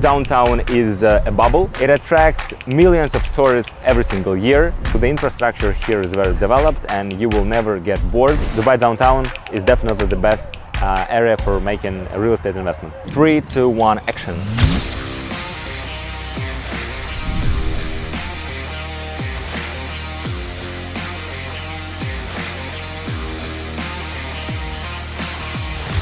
Downtown is a bubble. It attracts millions of tourists every single year. The infrastructure here is very developed and you will never get bored. Dubai downtown is definitely the best area for making a real estate investment. 3, 2, 1, action.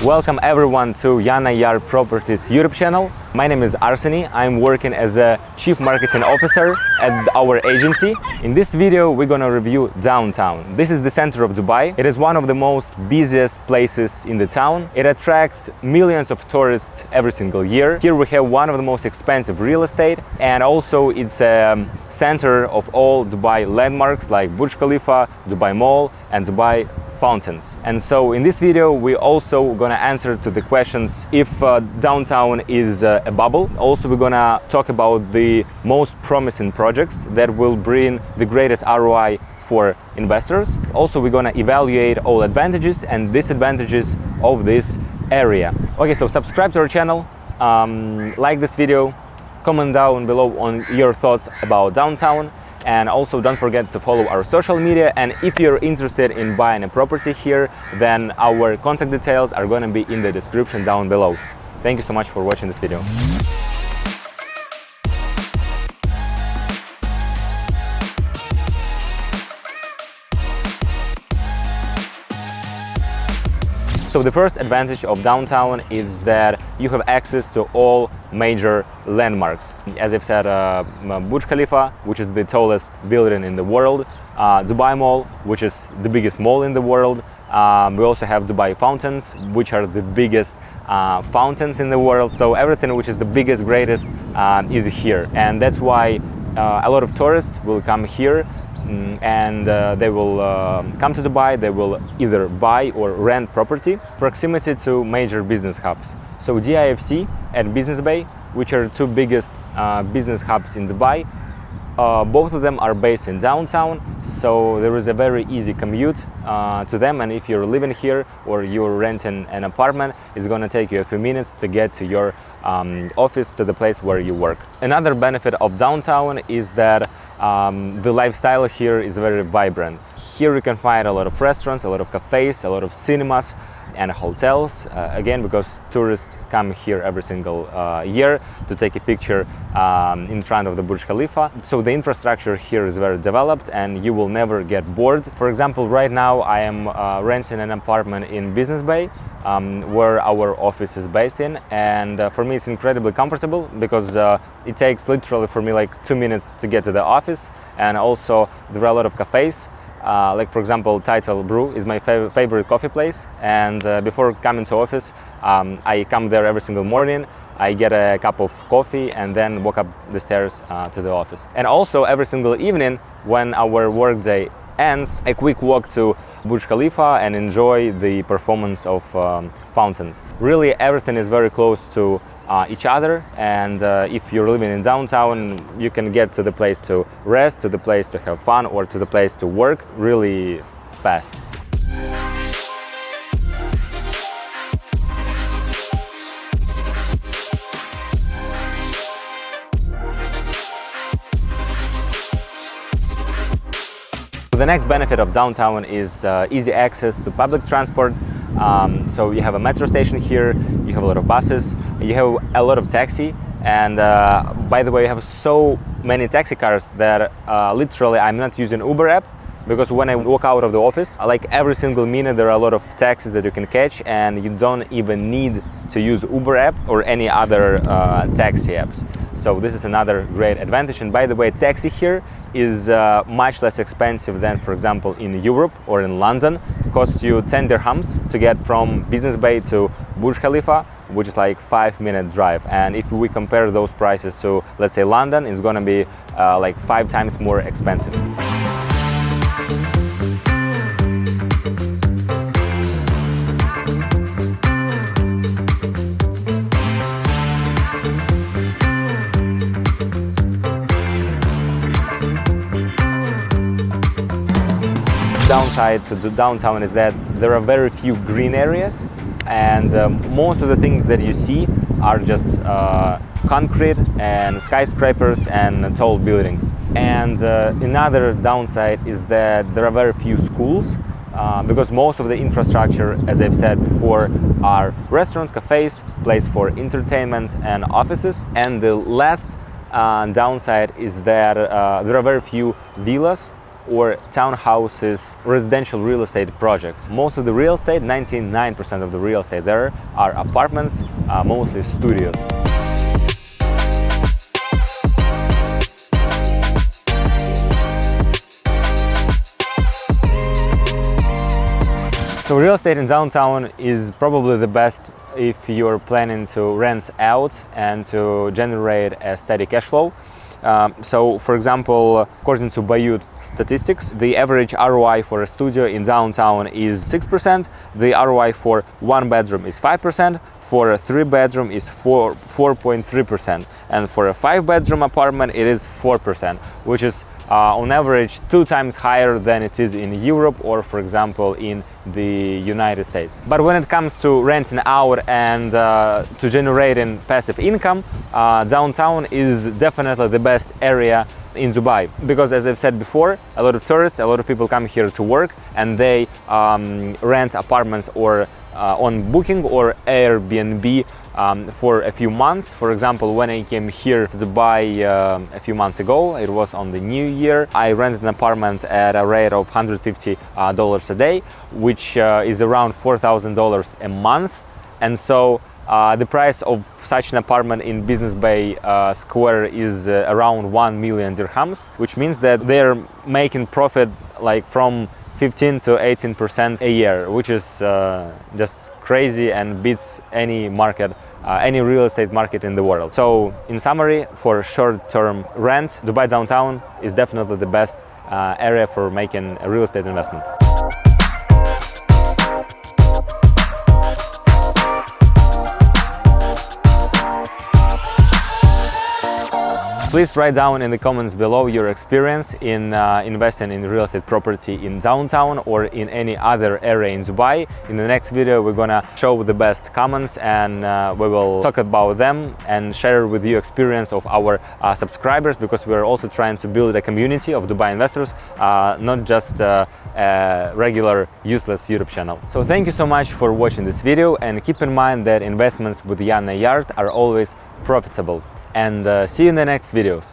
Welcome everyone to Yana Yar Properties YouTube channel. My name is Arseny. I'm working as a Chief Marketing Officer at our agency. In this video, we're gonna review downtown. This is the center of Dubai. It is one of the most busiest places in the town. It attracts millions of tourists every single year. Here we have one of the most expensive real estate, and also it's a center of all Dubai landmarks like Burj Khalifa, Dubai Mall, and Dubai fountains. And so in this video we also gonna answer to the questions if downtown is a bubble. Also we're gonna talk about the most promising projects that will bring the greatest ROI for investors. Also we're gonna evaluate all advantages and disadvantages of this area. Okay, so subscribe to our channel, like this video, comment down below on your thoughts about downtown. And also don't forget to follow our social media, and if you're interested in buying a property here, then our contact details are going to be in the description down below. Thank you so much for watching this video. So the first advantage of downtown is that you have access to all major landmarks. As I've said, Burj Khalifa, which is the tallest building in the world, Dubai Mall, which is the biggest mall in the world. We also have Dubai fountains, which are the biggest fountains in the world. So everything which is the biggest, greatest is here. And that's why a lot of tourists will come here. And they will come to Dubai. They will either buy or rent property. Proximity to major business hubs. So DIFC and Business Bay, which are two biggest business hubs in Dubai, both of them are based in downtown, so there is a very easy commute to them. And if you're living here or you're renting an apartment, it's going to take you a few minutes to get to your office, to the place where you work. Another benefit of downtown is that the lifestyle here is very vibrant. Here you can find a lot of restaurants, a lot of cafes, a lot of cinemas and hotels, again because tourists come here every single year to take a picture in front of the Burj Khalifa. So the infrastructure here is very developed and you will never get bored. For example, right now I am renting an apartment in Business Bay, where our office is based in, and for me it's incredibly comfortable because it takes literally for me like 2 minutes to get to the office. And also there are a lot of cafes. Like for example, Title Brew is my favorite coffee place, and before coming to office, I come there every single morning. I get a cup of coffee and then walk up the stairs to the office. And also every single evening when our workday ends, a quick walk to Burj Khalifa and enjoy the performance of fountains. Really everything is very close to each other, and if you're living in downtown, you can get to the place to rest, to the place to have fun, or to the place to work really fast. The next benefit of downtown is easy access to public transport. So you have a metro station here, you have a lot of buses, you have a lot of taxi, and by the way, you have so many taxi cars that literally I'm not using Uber app, because when I walk out of the office, like every single minute there are a lot of taxis that you can catch, and you don't even need to use Uber app or any other taxi apps. So this is another great advantage. And by the way, taxi here is much less expensive than, for example, in Europe or in London. It costs you 10 dirhams to get from Business Bay to Burj Khalifa, which is like 5-minute drive. And if we compare those prices to, let's say, London, it's gonna be like 5 times more expensive. Downside to the downtown is that there are very few green areas, and most of the things that you see are just concrete and skyscrapers and tall buildings. And another downside is that there are very few schools, because most of the infrastructure, as I've said before, are restaurants, cafes, place for entertainment and offices. And the last downside is that there are very few villas or townhouses, residential real estate projects. Most of the real estate, 99% of the real estate there, are apartments, mostly studios. So real estate in downtown is probably the best if you're planning to rent out and to generate a steady cash flow. So, for example, according to Bayut statistics, the average ROI for a studio in downtown is 6%, the ROI for one bedroom is 5%, for a 3-bedroom is 4.3%, and for a 5-bedroom apartment it is 4%, which is on average 2 times higher than it is in Europe or, for example, in the United States. But when it comes to renting out and to generating passive income, downtown is definitely the best area in Dubai, because, as I've said before, a lot of tourists, a lot of people come here to work, and they rent apartments or on Booking or Airbnb for a few months. For example, when I came here to Dubai a few months ago, it was on the New Year, I rented an apartment at a rate of $150 a day, which is around $4,000 a month. And so the price of such an apartment in Business Bay Square is around 1 million dirhams, which means that they're making profit like from 15 to 18% a year, which is just crazy and beats any market, any real estate market in the world. So in summary, for short-term rent, Dubai downtown is definitely the best area for making a real estate investment. Please write down in the comments below your experience in investing in real estate property in downtown or in any other area in Dubai. In the next video, we're gonna show the best comments, and we will talk about them and share with you experience of our subscribers, because we're also trying to build a community of Dubai investors, not just a regular useless YouTube channel. So thank you so much for watching this video, and keep in mind that investments with Jan Nayart are always profitable. And see you in the next videos.